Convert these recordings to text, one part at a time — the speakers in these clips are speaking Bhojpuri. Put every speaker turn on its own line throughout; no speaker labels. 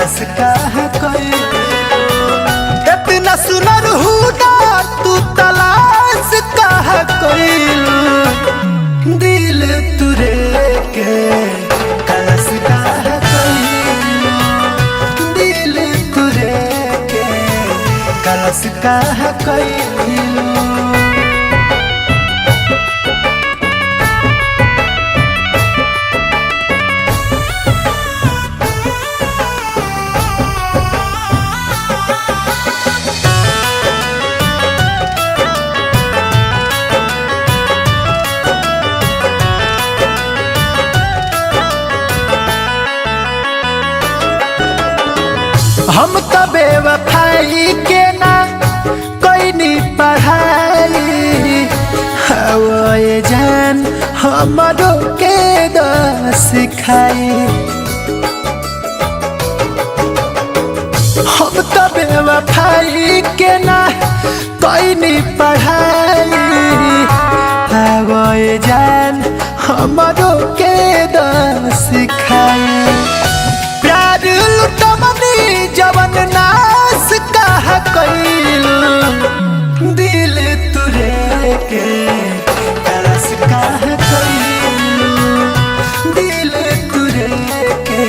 कलश काहे कइलू इतना सुनर हुदा तू तलाश काहे कइलू दिल तुरे के कलश काहे कइलू दिल तुरे के कलश काहे कइलू। हम तो बेवफाई के ना कोई नहीं पढ़ाई हवाए जान हमारो के सिखाई। हम तो बेवफाई के ना कोई नहीं पढ़ाई हवाए जान हमारो के सिखाई। प्यार लुटमनी जवन नाश काहे कइलू दिल तुरे के कलश काहे कइलू दिल तुरे के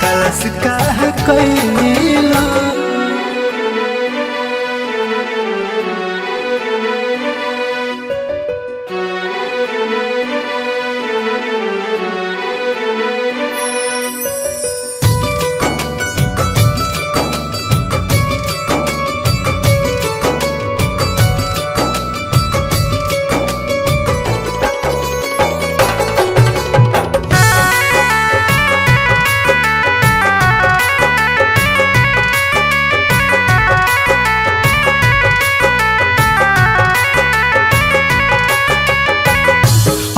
कलश काहे कइलू।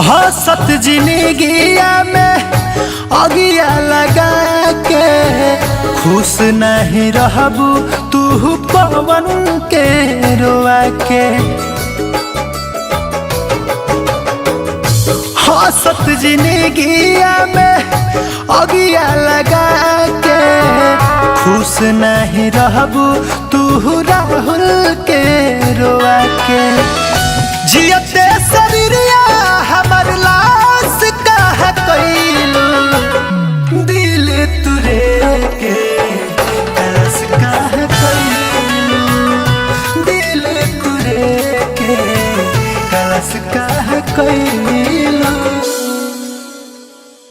हसत जिंदगिया में अगिया लगा के खुश नहीं रहबू तू पवन के रोआ के। हसत जिंदगिया में अगिया लगा के खुश नहीं रहबू तू राहुल के रोआ के। जियते से